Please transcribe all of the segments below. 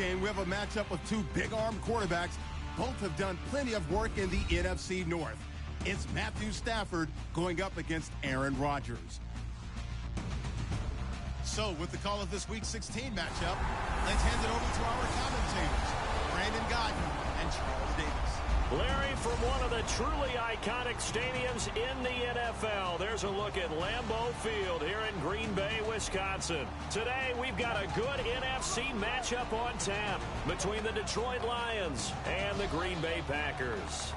game, we have a matchup of two big-arm quarterbacks. Both have done plenty of work in the NFC North. It's Matthew Stafford going up against Aaron Rodgers. So, with the call of this Week 16 matchup, let's hand it over to our commentators, Brandon Godden and Charles Davis. Larry, from one of the truly iconic stadiums in the NFL, there's a look at Lambeau Field here in Green Bay, Wisconsin. Today, we've got a good NFC matchup on tap between the Detroit Lions and the Green Bay Packers.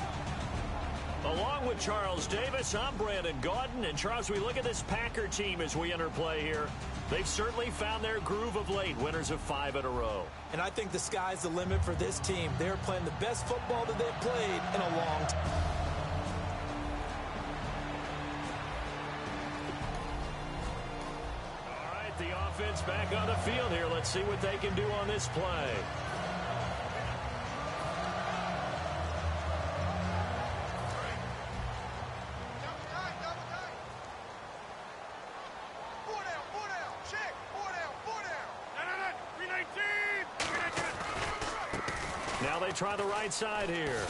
Along with Charles Davis, I'm Brandon Gaudin. And Charles, we look at this Packer team as we enter play here. They've certainly found their groove of late, winners of 5 in a row. And I think the sky's the limit for this team. They're playing the best football that they've played in a long time. All right, the offense back on the field here. Let's see what they can do on this play. Now they try the right side here.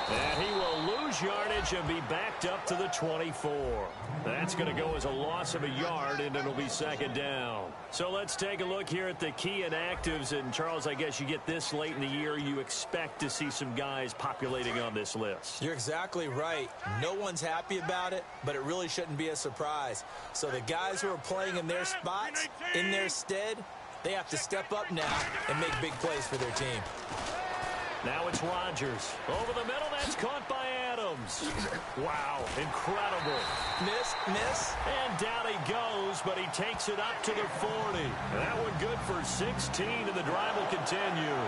And he will lose yardage and be backed up to the 24. That's going to go as a loss of a yard, and it'll be second down. So let's take a look here at the key inactives. And, Charles, I guess you get this late in the year, you expect to see some guys populating on this list. You're exactly right. No one's happy about it, but it really shouldn't be a surprise. So the guys who are playing in their spots, in their stead, they have to step up now and make big plays for their team. Now it's Rodgers. Over the middle, that's caught by Adams. Wow, incredible. Miss. And down he goes, but he takes it up to the 40. That one good for 16, and the drive will continue.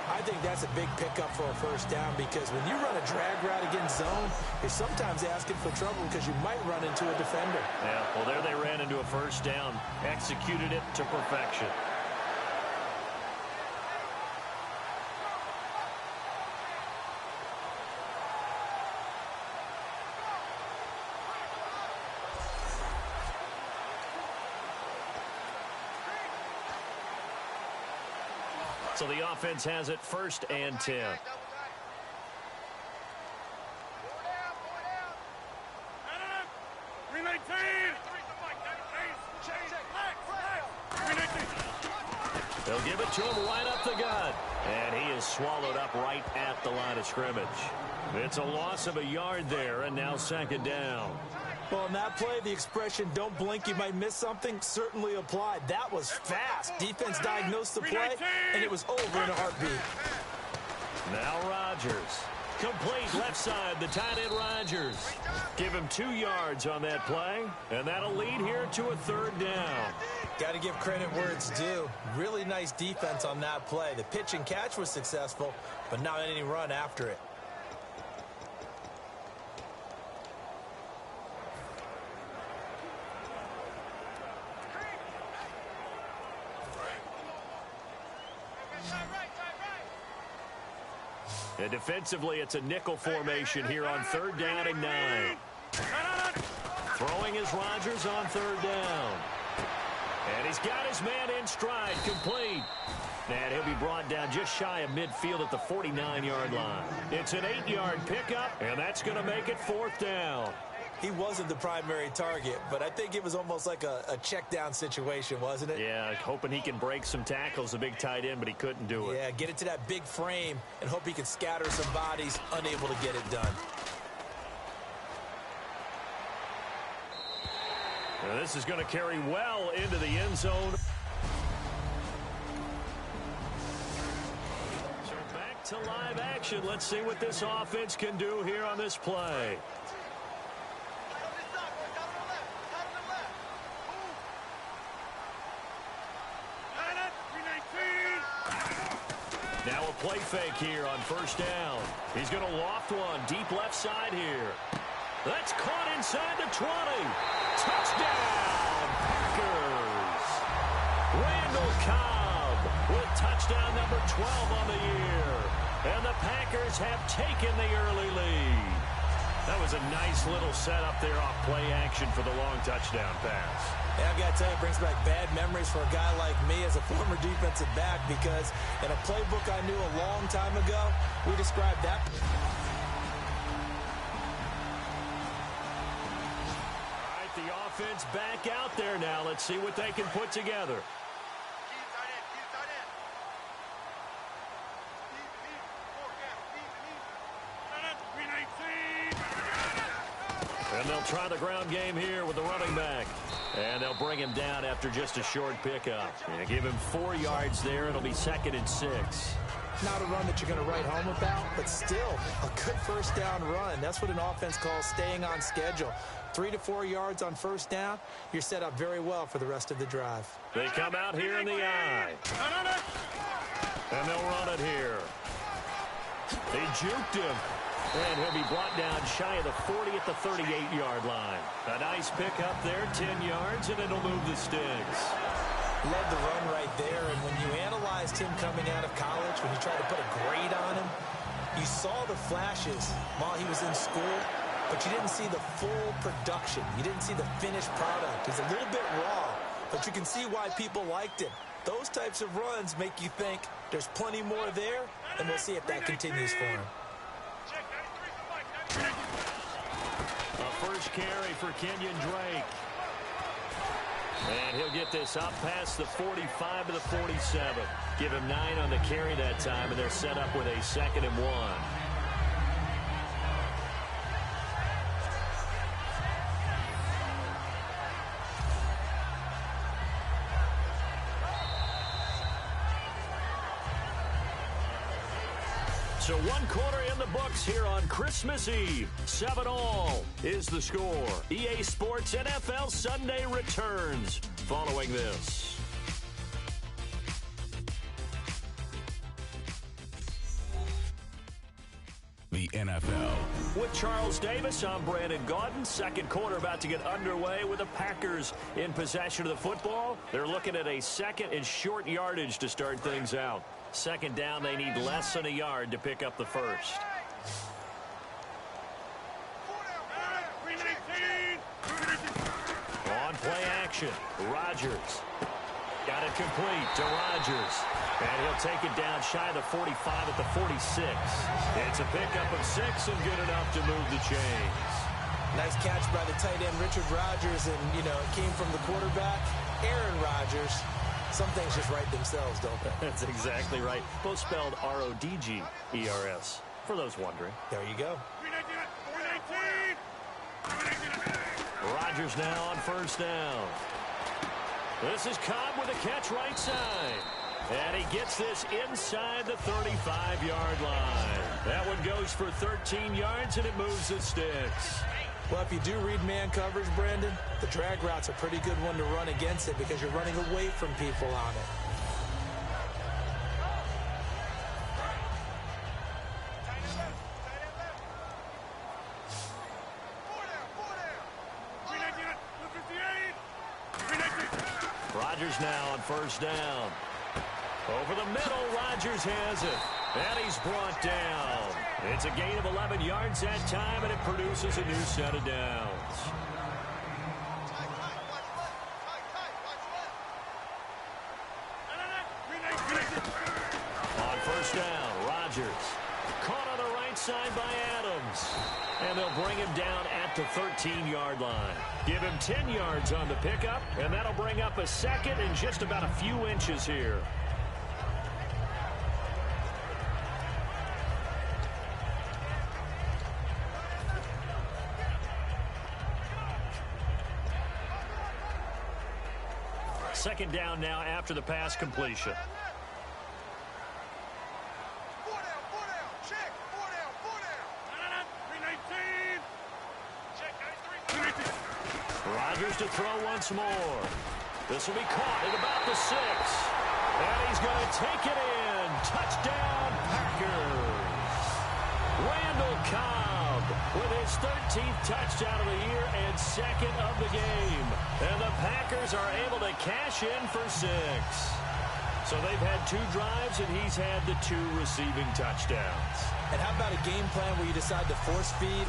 I think that's a big pickup for a first down because when you run a drag route against zone, you're sometimes asking for trouble because you might run into a defender. Yeah, well, there they ran into a first down, executed it to perfection. So the offense has it 1st and 10. They'll give it to him right up the gut. And he is swallowed up right at the line of scrimmage. It's a loss of a yard there, and now second down. Well, in that play, the expression, don't blink, you might miss something, certainly applied. That was fast. Defense diagnosed the play, and it was over in a heartbeat. Now Rodgers. Complete left side, the tight end Rodgers. Give him 2 yards on that play, and that'll lead here to a 3rd down. Got to give credit where it's due. Really nice defense on that play. The pitch and catch was successful, but not any run after it. And defensively, it's a nickel formation here on 3rd down and 9. Throwing is Rodgers on 3rd down. And he's got his man in stride, complete. And he'll be brought down just shy of midfield at the 49-yard line. It's an 8-yard pickup, and that's going to make it 4th down. He wasn't the primary target, but I think it was almost like a check down situation, wasn't it? Yeah, hoping he can break some tackles, a big tight end, but he couldn't do it. Yeah, get it to that big frame and hope he can scatter some bodies, unable to get it done. Now this is going to carry well into the end zone. So back to live action. Let's see what this offense can do here on this play. Now a play fake here on 1st down. He's going to loft one deep left side here. That's caught inside the 20. Touchdown, Packers. Randall Cobb with touchdown number 12 on the year. And the Packers have taken the early lead. That was a nice little setup there off play action for the long touchdown pass. And I've got to tell you, it brings back bad memories for a guy like me as a former defensive back, because in a playbook I knew a long time ago, we described that. All right, the offense back out there now. Let's see what they can put together. And they'll try the ground game here with the running back. And they'll bring him down after just a short pickup. And give him 4 yards there. It'll be 2nd and 6. Not a run that you're going to write home about, but still a good first down run. That's what an offense calls staying on schedule. 3 to 4 yards on first down, you're set up very well for the rest of the drive. They come out here in the I. And they'll run it here. They juked him. And he'll be brought down shy of the 40 at the 38-yard line. A nice pickup there, 10 yards, and it'll move the sticks. Love the run right there, and when you analyzed him coming out of college, when you tried to put a grade on him, you saw the flashes while he was in school, but you didn't see the full production. You didn't see the finished product. He's a little bit raw, but you can see why people liked him. Those types of runs make you think there's plenty more there, and we'll see if that continues for him. A first carry for Kenyon Drake. And he'll get this up past the 45 to the 47. Give him 9 on the carry that time, and they're set up with a 2nd and 1. So 1 quarter in the books here on Christmas Eve. 7-all is the score. EA Sports NFL Sunday returns following this. The NFL. With Charles Davis, I'm Brandon Gaudin. 2nd quarter about to get underway with the Packers in possession of the football. They're looking at a 2nd and short yardage to start things out. 2nd down, they need less than a yard to pick up the first. On play action, Rodgers. Got it complete to Rodgers. And he'll take it down shy of the 45 at the 46. It's a pickup of 6 and good enough to move the chains. Nice catch by the tight end, Richard Rodgers, and, you know, it came from the quarterback, Aaron Rodgers. Some things just write themselves, don't they? That's exactly right. Both spelled R-O-D-G-E-R-S, for those wondering. There you go. Rodgers now on first down. This is Cobb with a catch right side. And he gets this inside the 35-yard line. That one goes for 13 yards, and it moves the sticks. Well, if you do read man coverage, Brandon, the drag route's a pretty good one to run against it because you're running away from people on it. Rodgers now on first down. Over the middle, Rodgers has it. And he's brought down. It's a gain of 11 yards that time, and it produces a new set of downs. On first down, Rodgers. Caught on the right side by Adams. And they'll bring him down at the 13-yard line. Give him 10 yards on the pickup, and that'll bring up a 2nd and just about a few inches here. Second down now after the pass completion. Rodgers to throw once more. This will be caught at about the 6. And he's going to take it in. Touchdown, Packers. Randall Cobb with his 13th touchdown of the year and 2nd of the game. And the Packers are able to cash in for 6. So they've had 2 drives, and he's had the 2 receiving touchdowns. And how about a game plan where you decide to force feed?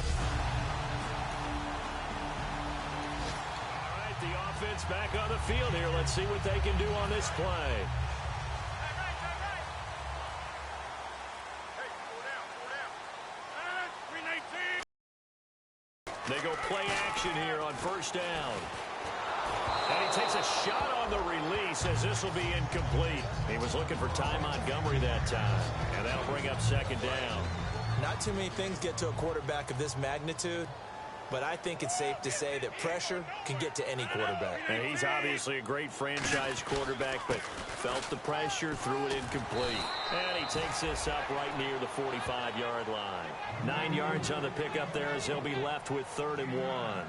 All right, the offense offense back on the field here. Let's see what they can do on this play. They go play action here on first down. And he takes a shot on the release as this will be incomplete. He was looking for Ty Montgomery that time. And that'll bring up second down. Not too many things get to a quarterback of this magnitude, but I think it's safe to say that pressure can get to any quarterback. And he's obviously a great franchise quarterback, but felt the pressure, threw it incomplete. And he takes this up right near the 45-yard line. 9 yards on the pickup there as he'll be left with 3rd and 1.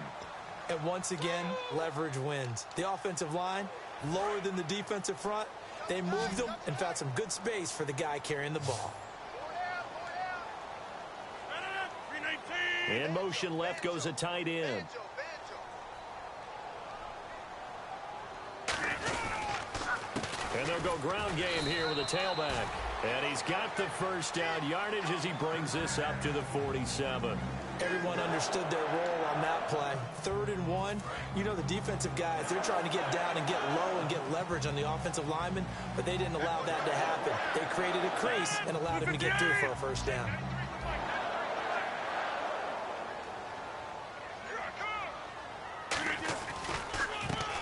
And once again, leverage wins. The offensive line, lower than the defensive front. They moved them and found some good space for the guy carrying the ball. In motion left goes a tight end. And they'll go ground game here with a tailback. And he's got the first down yardage as he brings this up to the 47. Everyone understood their role on that play. 3rd and 1. You know the defensive guys, they're trying to get down and get low and get leverage on the offensive lineman, but they didn't allow that to happen. They created a crease and allowed him to get through for a first down.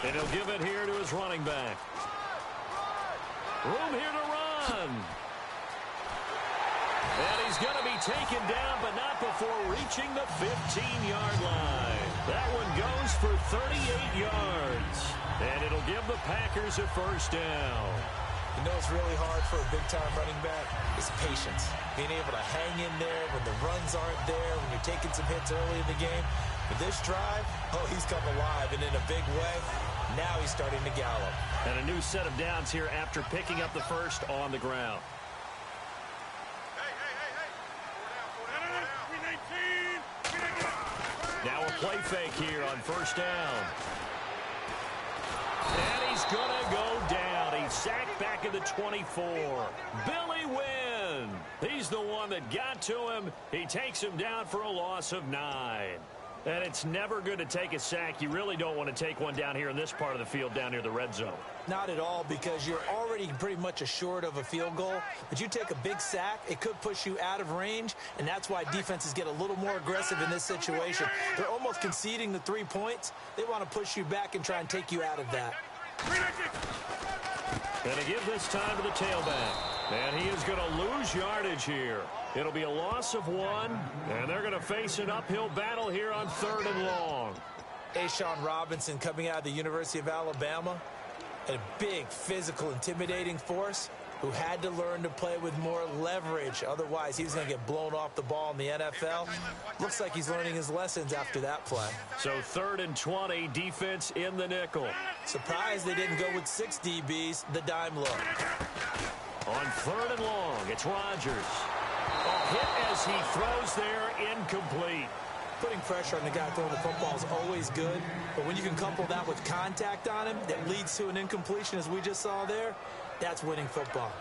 And he'll give it here to his running back. Room here to run. And he's going to be taken down, but not before reaching the 15-yard line. That one goes for 38 yards. And it'll give the Packers a first down. You know what's really hard for a big-time running back is patience. Being able to hang in there when the runs aren't there, when you're taking some hits early in the game. But this drive, oh, he's come alive, and in a big way, now he's starting to gallop. And a new set of downs here after picking up the first on the ground. Now a play fake here on first down. And he's going to go down. He's sacked back at the 24. Billy Wynn. He's the one that got to him. He takes him down for a loss of 9. And it's never good to take a sack. You really don't want to take one down here in this part of the field down near the red zone. Not at all, because you're already pretty much assured of a field goal. But you take a big sack, it could push you out of range, and that's why defenses get a little more aggressive in this situation. They're almost conceding the 3 points. They want to push you back and try and take you out of that. And to give this time to the tailback. And he is going to lose yardage here. It'll be a loss of 1, and they're going to face an uphill battle here on 3rd and long. Ashawn Robinson coming out of the University of Alabama, a big, physical, intimidating force who had to learn to play with more leverage. Otherwise, he was going to get blown off the ball in the NFL. Looks like he's learning his lessons after that play. So 3rd and 20, defense in the nickel. Surprised they didn't go with 6 DBs, the dime look. On 3rd and long, it's Rodgers. A hit as he throws there, incomplete. Putting pressure on the guy throwing the football is always good, but when you can couple that with contact on him that leads to an incompletion, as we just saw there, that's winning football.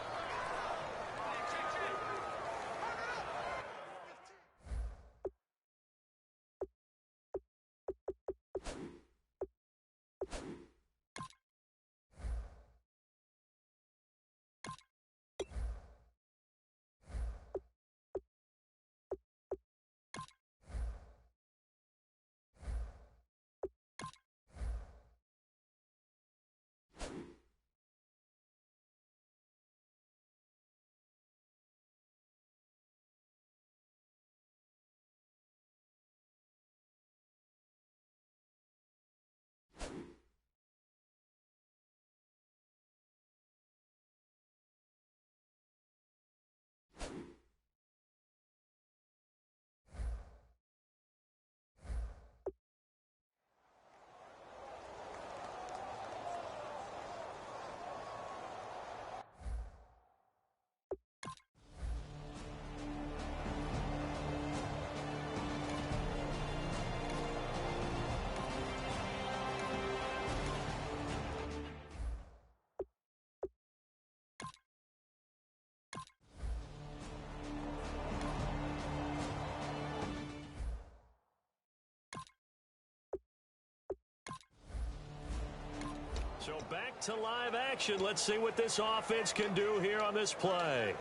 Back to live action. Let's see what this offense can do here on this play.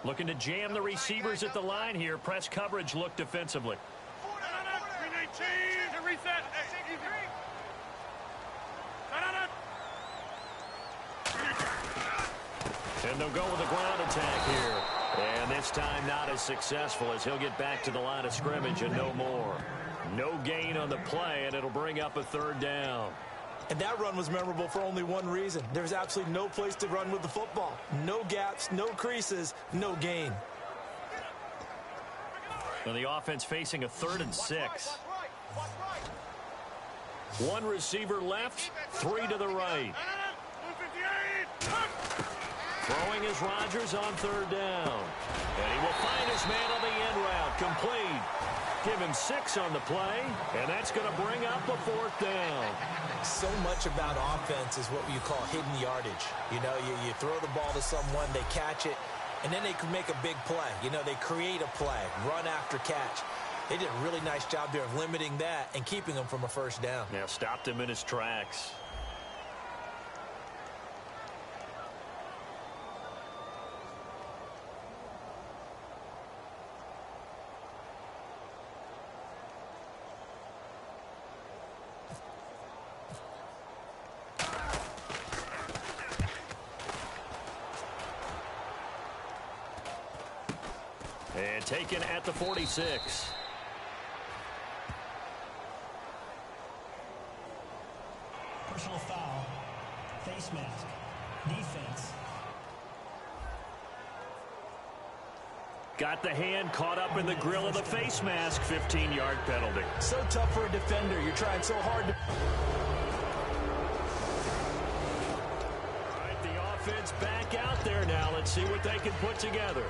Looking to jam the receivers at the line here. Press coverage look defensively. And they'll go with a ground attack here. And this time not as successful as he'll get back to the line of scrimmage and no more. No gain on the play, and it'll bring up a third down. And that run was memorable for only one reason. There's absolutely no place to run with the football. No gaps, no creases, no gain. And the offense facing a 3rd and 6. One receiver left, 3 to the right. Throwing is Rodgers on 3rd down. And he will find his man on the end route. Complete. Give him 6 on the play, and that's going to bring up a 4th down. So much about offense is what you call hidden yardage. You know, you throw the ball to someone, they catch it, and then they can make a big play. You know, they create a play, run after catch. They did a really nice job there of limiting that and keeping him from a 1st down. Now stopped him in his tracks. And taken at the 46. Personal foul. Face mask. Defense. Got the hand caught up in the grill of the face mask. 15-yard penalty. So tough for a defender. You're trying so hard to... All right, the offense back out there now. Let's see what they can put together.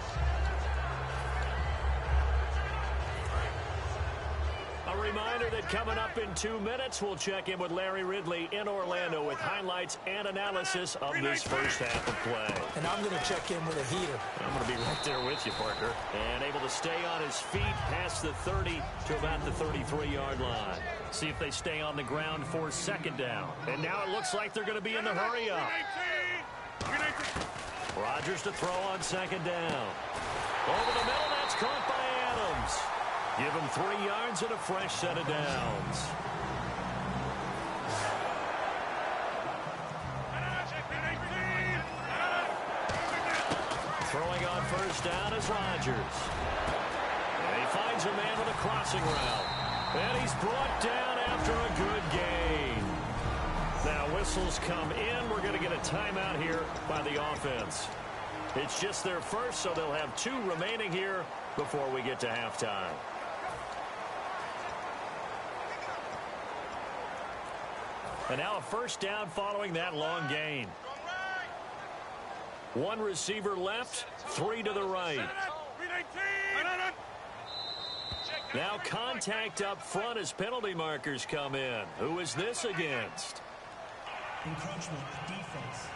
A reminder that coming up in 2 minutes, we'll check in with Larry Ridley in Orlando with highlights and analysis of this first half of play. And I'm going to check in with a heater. I'm going to be right there with you, Parker. And able to stay on his feet past the 30 to about the 33-yard line. See if they stay on the ground for 2nd down. And now it looks like they're going to be in the hurry-up. Rodgers to throw on 2nd down. Over the middle, that's caught by Adams. Give him 3 yards and a fresh set of downs. Throwing on 1st down is Rodgers. And he finds a man with a crossing route. And he's brought down after a good gain. Now whistles come in. We're going to get a timeout here by the offense. It's just their first, so they'll have 2 remaining here before we get to halftime. And now a 1st down following that long gain. 1 receiver left, 3 to the right. Now contact up front as penalty markers come in. Who is this against? Encroachment. Defense.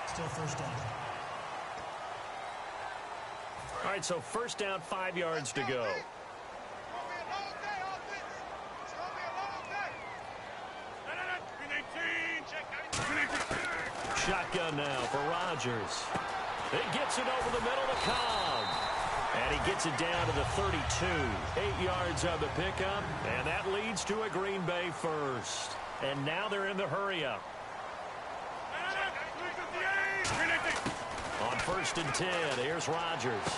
Still 1st down. All right, so 1st down, 5 yards to go. Shotgun now for Rodgers. It gets it over the middle to Cobb. And he gets it down to the 32. 8 yards on the pickup. And that leads to a Green Bay 1st. And now they're in the hurry-up. On 1st and 10, here's Rodgers.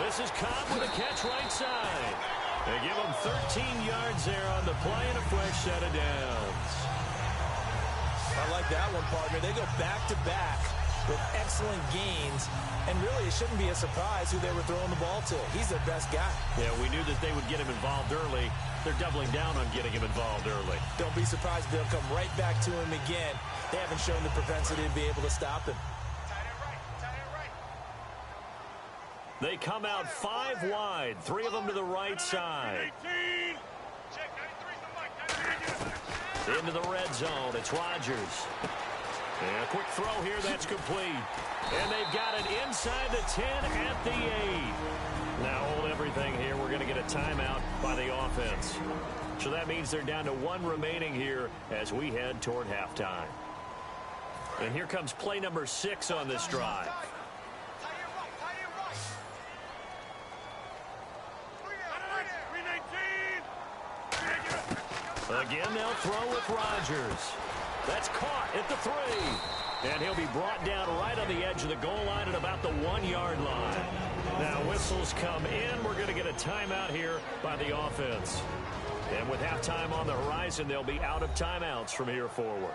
This is Cobb with a catch right side. They give him 13 yards there on the play and a fresh set of downs. I like that one, partner. They go back-to-back with excellent gains, and really it shouldn't be a surprise who they were throwing the ball to. He's their best guy. Yeah, we knew that they would get him involved early. They're doubling down on getting him involved early. Don't be surprised if they'll come right back to him again. They haven't shown the propensity to be able to stop him. They come out 5 wide, 3 of them to the right side. Into the red zone, it's Rodgers. And a quick throw here that's complete. And they've got it inside the 10 at the 8. Now hold everything here. We're going to get a timeout by the offense. So that means they're down to 1 remaining here as we head toward halftime. And here comes play number 6 on this drive. Again, they'll throw with Rodgers. That's caught at the 3. And he'll be brought down right on the edge of the goal line at about the 1-yard line. Now whistles come in. We're going to get a timeout here by the offense. And with halftime on the horizon, they'll be out of timeouts from here forward.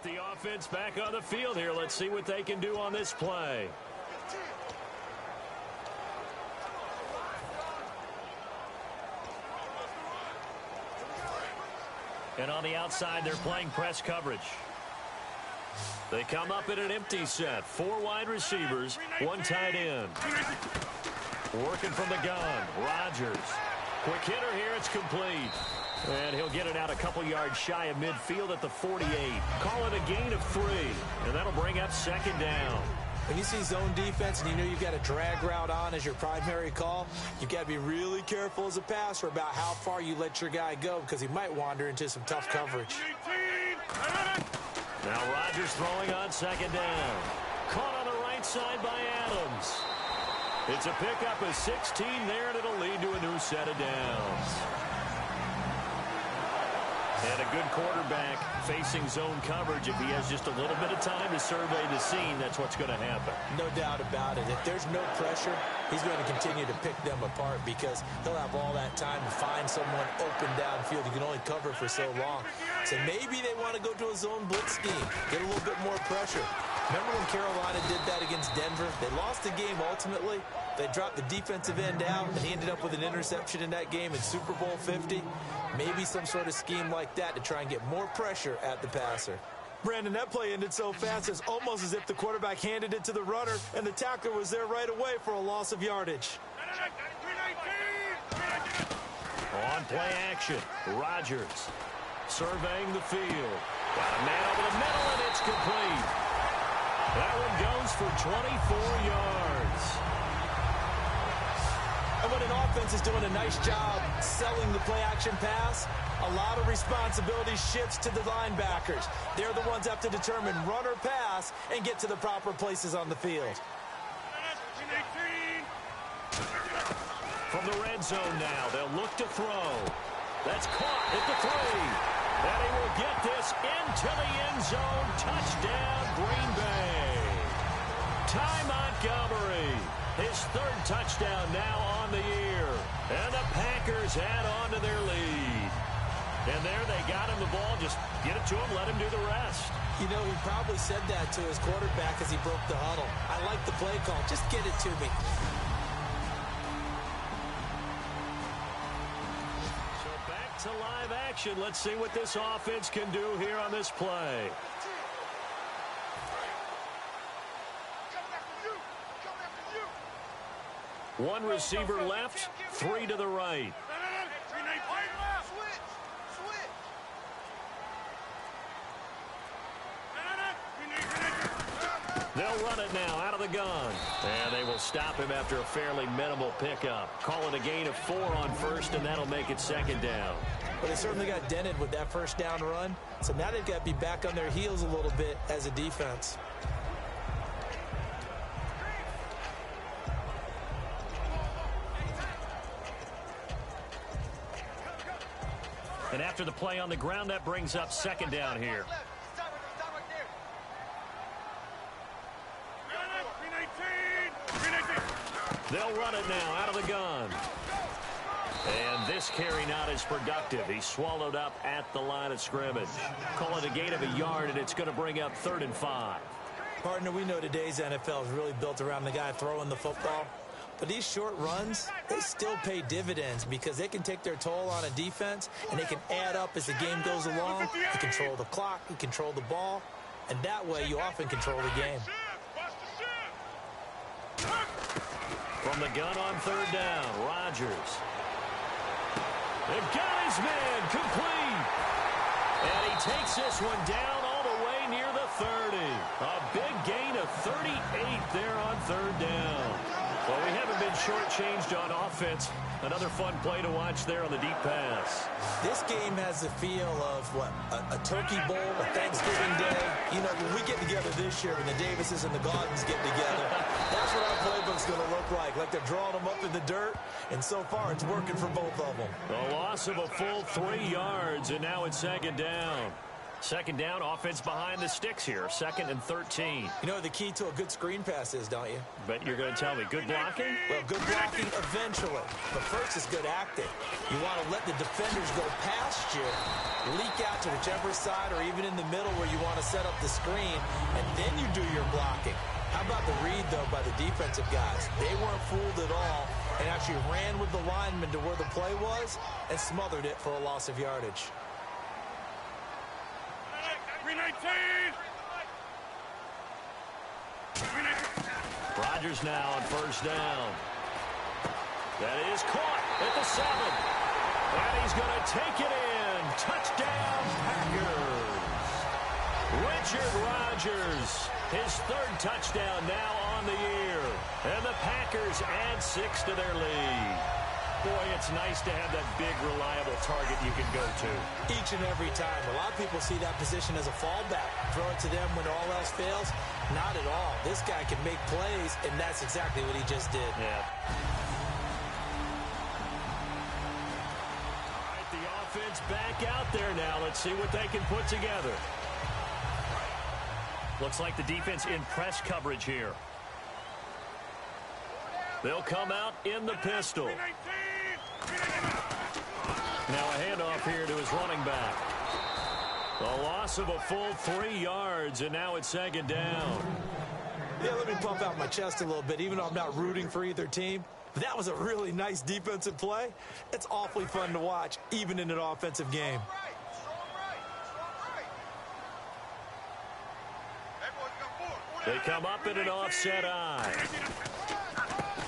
The offense back on the field here. Let's see what they can do on this play. And on the outside, they're playing press coverage. They come up in an empty set. 4 wide receivers, 1 tight end. Working from the gun, Rodgers. Quick hitter here, it's complete. And he'll get it out a couple yards shy of midfield at the 48. Call it a gain of 3, and that'll bring up 2nd down. When you see zone defense and you know you've got a drag route on as your primary call, you've got to be really careful as a passer about how far you let your guy go because he might wander into some tough coverage. Now Rodgers throwing on 2nd down. Caught on the right side by Adams. It's a pickup of 16 there, and it'll lead to a new set of downs. And a good quarterback facing zone coverage. If he has just a little bit of time to survey the scene, that's what's going to happen. No doubt about it. If there's no pressure, he's going to continue to pick them apart because he'll have all that time to find someone open downfield. He can only cover for so long. So maybe they want to go to a zone blitz scheme, get a little bit more pressure. Remember when Carolina did that against Denver? They lost the game ultimately. They dropped the defensive end out, and he ended up with an interception in that game in Super Bowl 50. Maybe some sort of scheme like that to try and get more pressure at the passer. Brandon, that play ended so fast, it's almost as if the quarterback handed it to the runner, and the tackler was there right away for a loss of yardage. On play action, Rodgers surveying the field. Got a man over the middle, and it's complete. That one goes for 24 yards. And when an offense is doing a nice job selling the play-action pass, a lot of responsibility shifts to the linebackers. They're the ones that have to determine run or pass and get to the proper places on the field. From the red zone now, they'll look to throw. That's caught at the 3. And he will get this into the end zone. Touchdown, Green Bay. Ty Montgomery, his 3rd touchdown now on the year. And the Packers add on to their lead. And there they got him the ball. Just get it to him, let him do the rest. You know, he probably said that to his quarterback as he broke the huddle. I like the play call. Just get it to me. So back to live action. Let's see what this offense can do here on this play. One receiver left, 3 to the right. They'll run it now out of the gun. And they will stop him after a fairly minimal pickup. Call it a gain of 4 on 1st, and that'll make it 2nd down. But they certainly got dented with that 1st down run. So now they've got to be back on their heels a little bit as a defense. And after the play on the ground, that brings up 2nd down here. They'll run it now out of the gun. And this carry not as productive. He's swallowed up at the line of scrimmage. Call it a gain of a yard, and it's going to bring up 3rd and 5. Partner, we know today's NFL is really built around the guy throwing the football. But these short runs, they still pay dividends because they can take their toll on a defense, and they can add up as the game goes along. You control the clock, you control the ball, and that way you often control the game. From the gun on 3rd down, Rodgers. They've got his man complete. And he takes this one down all the way near the 30. A big gain of 38 there on 3rd down. Well, we haven't been shortchanged on offense. Another fun play to watch there on the deep pass. This game has the feel of, what, a turkey bowl, a Thanksgiving day. You know, when we get together this year, when the Davises and the Gaudens get together, that's what our playbook's going to look like. Like they're drawing them up in the dirt, and so far it's working for both of them. A loss of a full 3 yards, and now it's 2nd down. 2nd down, offense behind the sticks here. 2nd and 13. You know what the key to a good screen pass is, don't you? But you're going to tell me good blocking? Well, good blocking eventually. But first is good acting. You want to let the defenders go past you, leak out to whichever side or even in the middle where you want to set up the screen, and then you do your blocking. How about the read, though, by the defensive guys? They weren't fooled at all and actually ran with the lineman to where the play was and smothered it for a loss of yardage. Rodgers now on 1st down. That is caught at the 7. And he's going to take it in. Touchdown, Packers. Richard Rodgers, his 3rd touchdown now on the year. And the Packers add 6 to their lead. Boy, it's nice to have that big, reliable target you can go to. Each and every time. A lot of people see that position as a fallback. Throw it to them when all else fails. Not at all. This guy can make plays, and that's exactly what he just did. Yeah. All right, the offense back out there now. Let's see what they can put together. Looks like the defense in press coverage here. They'll come out in the pistol. Now a handoff here to his running back. A loss of a full 3 yards, and now it's 2nd down. Yeah, let me pump out my chest a little bit, even though I'm not rooting for either team. That was a really nice defensive play. It's awfully fun to watch, even in an offensive game. They come up in an offset eye.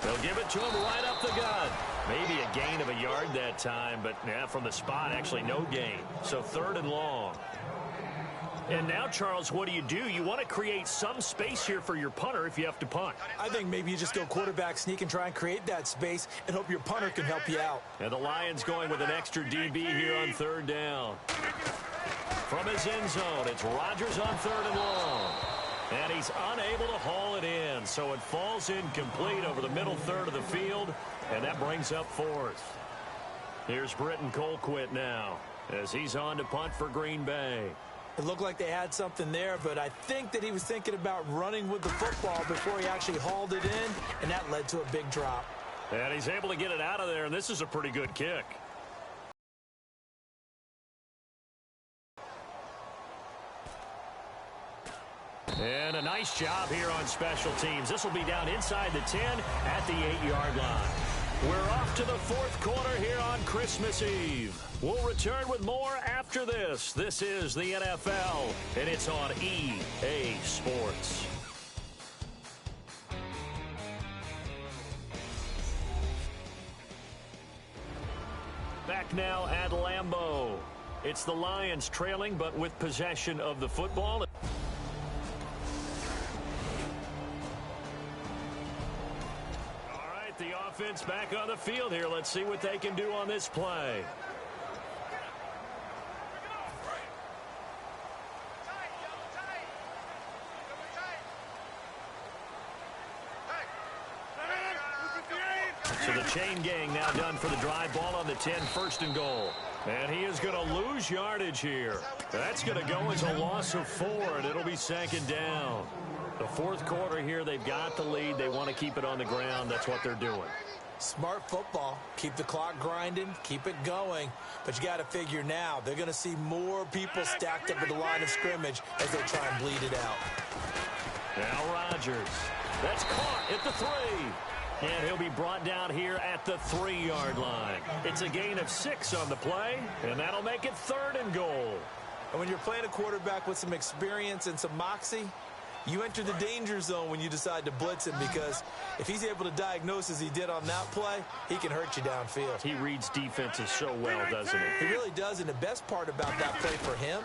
They'll give it to him right up the gut. Maybe a gain of a yard that time, but yeah, from the spot, actually no gain. So 3rd and long. And now, Charles, what do? You want to create some space here for your punter if you have to punt. I think maybe you just go quarterback sneak and try and create that space and hope your punter can help you out. And the Lions going with an extra DB here on 3rd down. From his end zone, it's Rodgers on 3rd and long. And he's unable to haul it in, so it falls incomplete over the middle 3rd of the field, and that brings up 4th. Here's Britton Colquitt now as he's on to punt for Green Bay. It looked like they had something there, but I think that he was thinking about running with the football before he actually hauled it in, and that led to a big drop. And he's able to get it out of there, and this is a pretty good kick. And a nice job here on special teams. This will be down inside the 10 at the 8-yard line. We're off to the 4th quarter here on Christmas Eve. We'll return with more after this. This is the NFL, and it's on EA Sports. Back now at Lambeau. It's the Lions trailing, but with possession of the football. The offense back on the field here. Let's see what they can do on this play. So the chain gang now done for the drive. Ball on the 10, 1st and goal. And he is going to lose yardage here. That's going to go as a loss of 4, and it'll be second down. The fourth quarter here, they've got the lead. They want to keep it on the ground. That's what they're doing. Smart football. Keep the clock grinding. Keep it going. But you got to figure now, they're going to see more people stacked up at the line of scrimmage as they try and bleed it out. Now Rodgers. That's caught at the 3. And he'll be brought down here at the 3-yard line. It's a gain of 6 on the play, and that'll make it 3rd and goal. And when you're playing a quarterback with some experience and some moxie, you enter the danger zone when you decide to blitz him, because if he's able to diagnose as he did on that play, he can hurt you downfield. He reads defenses so well, doesn't he? He really does, and the best part about that play for him,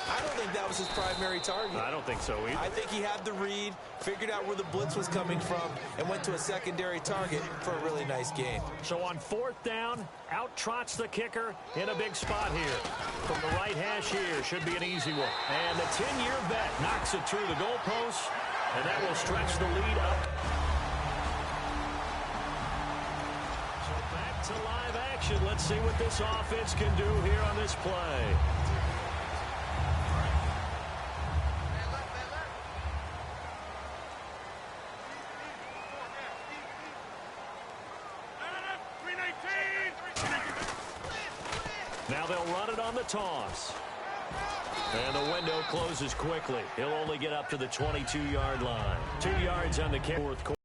I don't think that was his primary target. I don't think so either. I think he had the read, figured out where the blitz was coming from, and went to a secondary target for a really nice game. So on 4th down, out trots the kicker in a big spot here. From the right hash here, should be an easy one. And the 10-year bet knocks it through the goalpost, and that will stretch the lead up. So back to live action. Let's see what this offense can do here on this play. Now they'll run it on the toss. And the window closes quickly. He'll only get up to the 22-yard line. 2 yards on the fourth quarter.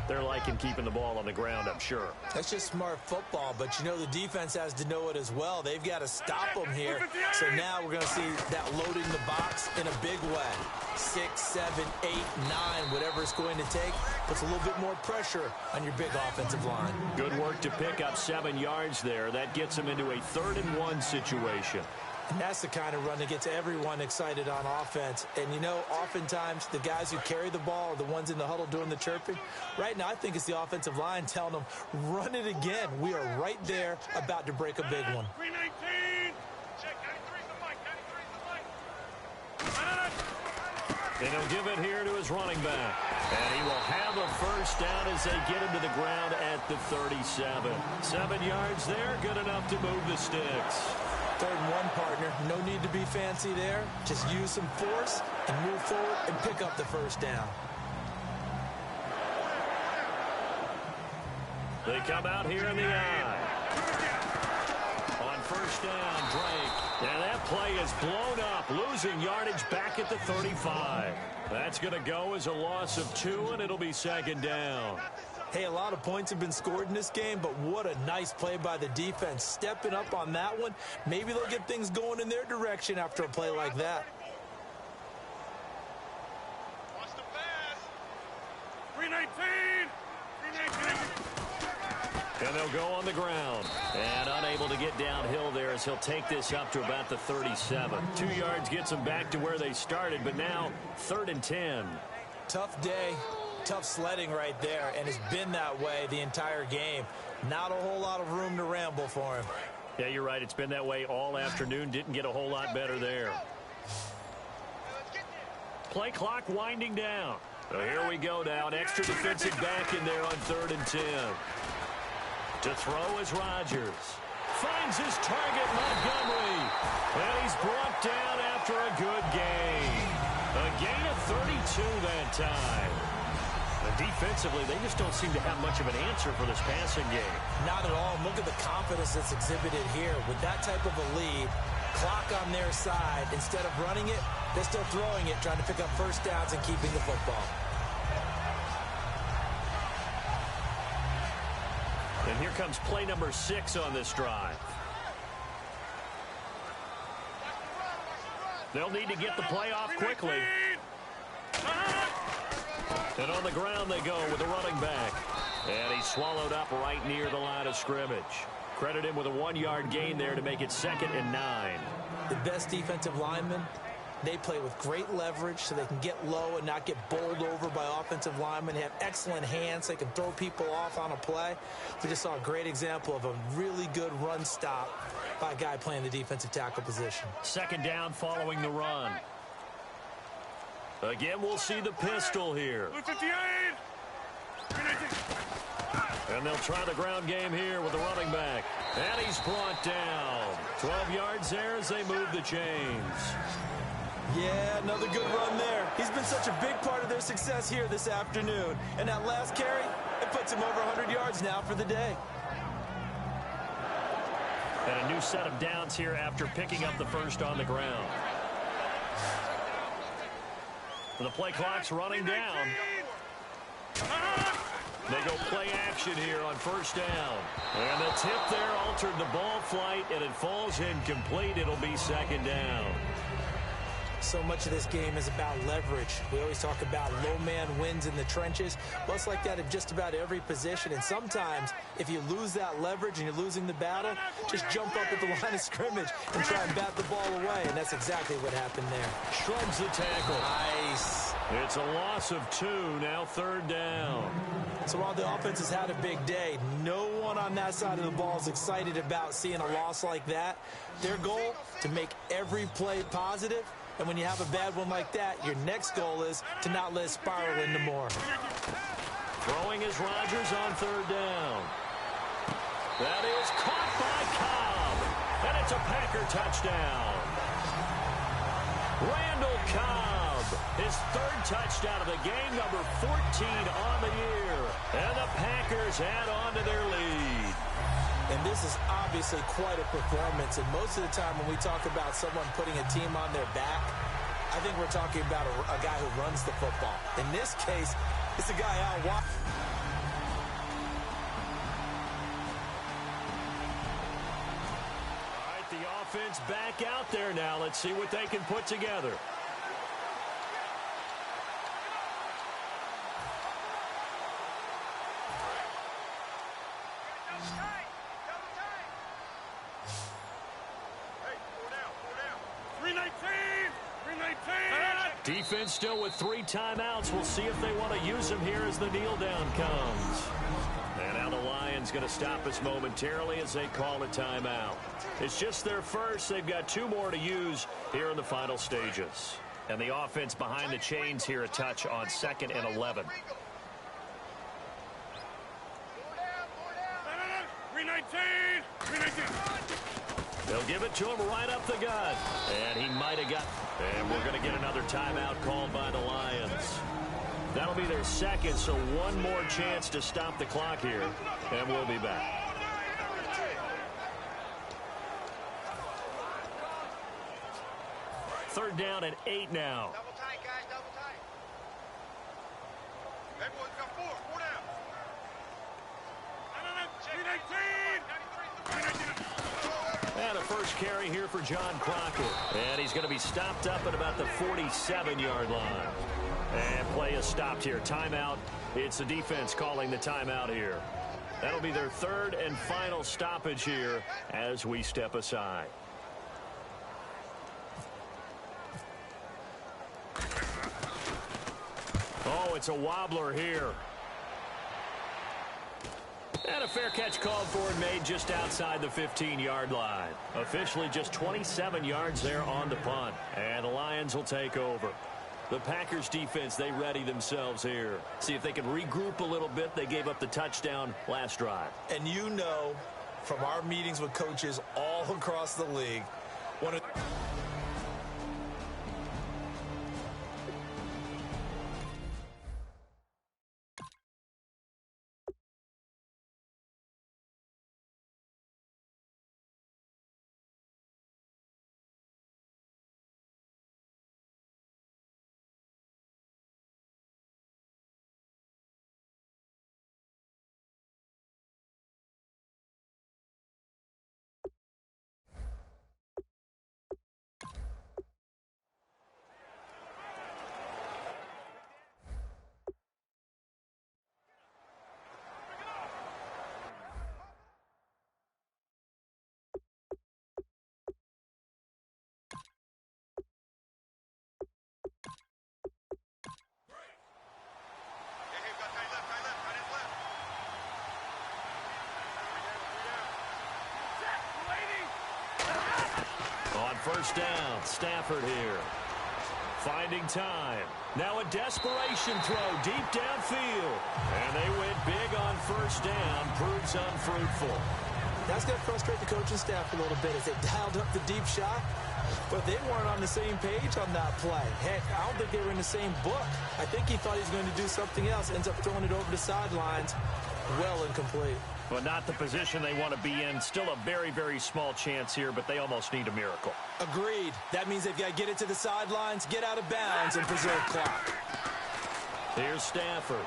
They're liking keeping the ball on the ground, I'm sure. That's just smart football, but you know the defense has to know it as well. They've got to stop them here. So now we're going to see that loading the box in a big way. 6, 7, 8, 9, whatever it's going to take, puts a little bit more pressure on your big offensive line. Good work to pick up 7 yards there. That gets them into a 3rd and 1 situation. And that's the kind of run that gets everyone excited on offense. And, you know, oftentimes the guys who carry the ball are the ones in the huddle doing the chirping. Right now, I think it's the offensive line telling them, run it again. We are right there about to break a big one. And he'll give it here to his running back. And he will have a first down as they get him to the ground at the 37. 7 yards there, good enough to move the sticks. 3rd and 1, partner. No need to be fancy there. Just use some force and move forward and pick up the first down. They come out here in the eye. On first down, Drake. And that play is blown up, losing yardage back at the 35. That's going to go as a loss of 2, and it'll be 2nd down. Hey, a lot of points have been scored in this game, but what a nice play by the defense. Stepping up on that one, maybe they'll get things going in their direction after a play like that. Watch the pass. 319. 319. And they'll go on the ground. And unable to get downhill there as he'll take this up to about the 37. 2 yards gets them back to where they started, but now 3rd and 10. Tough day. Tough sledding right there, and it's been that way the entire game. Not a whole lot of room to ramble for him. Yeah, you're right. It's been that way all afternoon. Didn't get a whole lot better there. Play clock winding down. So here we go now. An extra defensive back in there on 3rd and 10. To throw is Rodgers. Finds his target, Montgomery. And he's brought down after a good gain. A gain of 32 that time. And defensively, they just don't seem to have much of an answer for this passing game. Not at all. Look at the confidence that's exhibited here. With that type of a lead, clock on their side, instead of running it, they're still throwing it, trying to pick up first downs and keeping the football. And here comes play number 6 on this drive. They'll need to get the play off quickly. And on the ground they go with the running back. And he's swallowed up right near the line of scrimmage. Credit him with a 1-yard gain there to make it 2nd and 9. The best defensive linemen, they play with great leverage so they can get low and not get bowled over by offensive linemen. They have excellent hands. They can throw people off on a play. We just saw a great example of a really good run stop by a guy playing the defensive tackle position. 2nd down following the run. Again, we'll see the pistol here. And they'll try the ground game here with the running back. And he's brought down. 12 yards there as they move the chains. Yeah, another good run there. He's been such a big part of their success here this afternoon. And that last carry, it puts him over 100 yards now for the day. And a new set of downs here after picking up the first on the ground. The play clock's running down. They go play action here on first down. And the tip there altered the ball flight, and it falls incomplete. It'll be second down. So much of this game is about leverage. We always talk about low man wins in the trenches. Well, it's like that in just about every position. And sometimes, if you lose that leverage and you're losing the battle, just jump up at the line of scrimmage and try and bat the ball away. And that's exactly what happened there. Shrugs the tackle. Nice. It's a loss of 2, now third down. So while the offense has had a big day, no one on that side of the ball is excited about seeing a loss like that. Their goal, to make every play positive. And when you have a bad one like that, your next goal is to not let it spiral into more. Throwing is Rodgers on third down. That is caught by Cobb. And it's a Packer touchdown. Randall Cobb, his third touchdown of the game, number 14 on the year. And the Packers add on to their lead. And this is obviously quite a performance. And most of the time when we talk about someone putting a team on their back, I think we're talking about a guy who runs the football. In this case, it's a guy out wide. All right, the offense back out there now. Let's see what they can put together. Defense still with 3 timeouts. We'll see if they want to use them here as the kneel down comes. And now the Lions going to stop us momentarily as they call a timeout. It's just their first. They've got 2 more to use here in the final stages. And the offense behind the chains here a touch on 2nd and 11. They'll give it to him right up the gut. And he might have got... And we're going to get another timeout called by the Lions. That'll be their second, so one more chance to stop the clock here. And we'll be back. Third down and 8 now. Double tight, guys, double tight. Everyone's got 4 down. And a first carry here for John Crockett. And he's going to be stopped up at about the 47-yard line. And play is stopped here. Timeout. It's the defense calling the timeout here. That'll be their third and final stoppage here as we step aside. Oh, it's a wobbler here. And a fair catch called for and made just outside the 15-yard line. Officially just 27 yards there on the punt. And the Lions will take over. The Packers defense, they ready themselves here. See if they can regroup a little bit. They gave up the touchdown last drive. And you know, from our meetings with coaches all across the league, one of... On first down, Stafford here. Finding time. Now a desperation throw deep downfield. And they went big on first down. Proves unfruitful. That's going to frustrate the coaching staff a little bit as they dialed up the deep shot. But they weren't on the same page on that play. Heck, I don't think they were in the same book. I think he thought he was going to do something else. Ends up throwing it over the sidelines. Well incomplete. Well, not the position they want to be in. Still a very, very small chance here, but they almost need a miracle. Agreed. That means they've got to get it to the sidelines, get out of bounds, and preserve clock. Here's Stafford.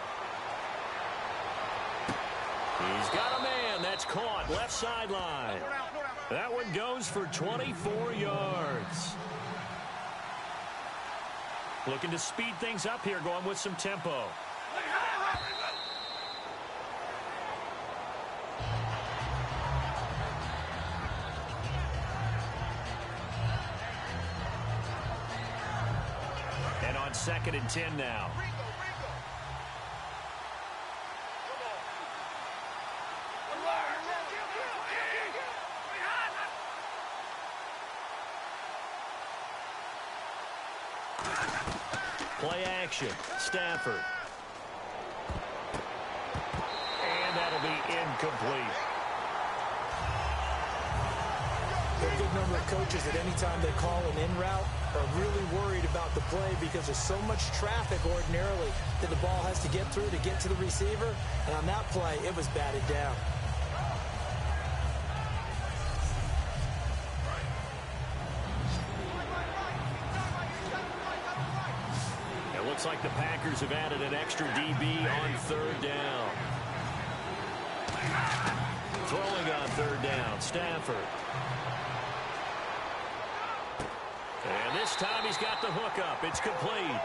He's got a man. That's caught. Left sideline. That one goes for 24 yards. Looking to speed things up here, going with some tempo. And on 2nd and 10 now. Play action. Stafford. And that'll be incomplete. There are a good number of coaches that anytime they call an in route are really worried about the play because there's so much traffic ordinarily that the ball has to get through to get to the receiver. And on that play, it was batted down. Looks like the Packers have added an extra DB on 3rd down. Throwing on 3rd down, Stafford. And this time he's got the hook up. It's complete.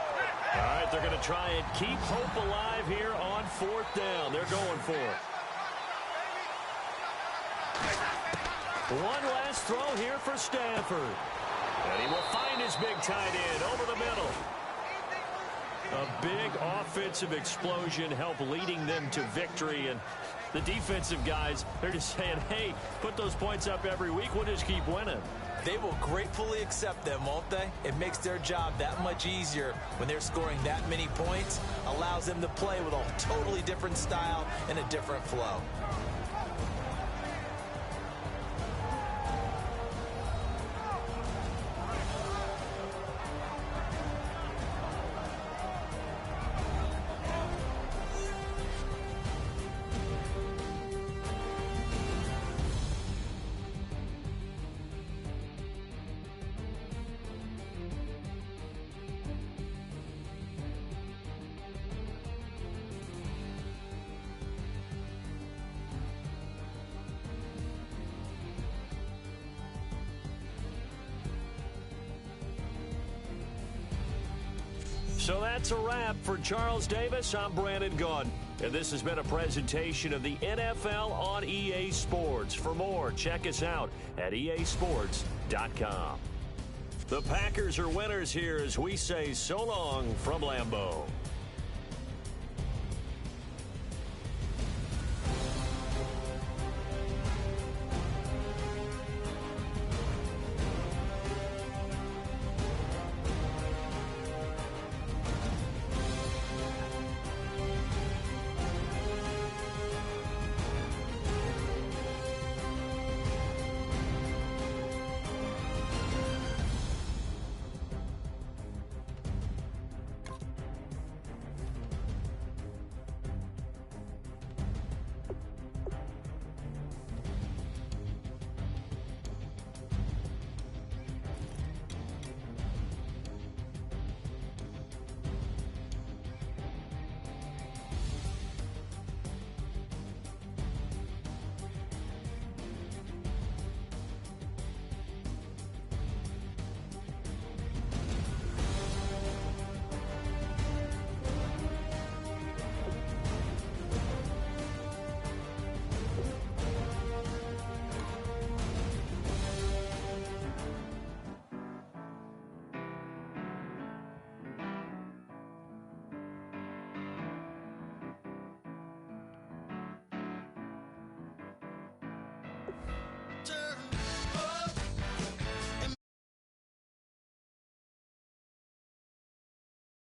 All right, they're going to try and keep hope alive here on 4th down. They're going for it. One last throw here for Stafford. And he will find his big tight end over the middle. A big offensive explosion helped leading them to victory. And the defensive guys, they're just saying, hey, put those points up every week. We'll just keep winning. They will gratefully accept them, won't they? It makes their job that much easier when they're scoring that many points. Allows them to play with a totally different style and a different flow. So that's a wrap for Charles Davis. I'm Brandon Gaudin, and this has been a presentation of the NFL on EA Sports. For more, check us out at easports.com. The Packers are winners here as we say so long from Lambeau.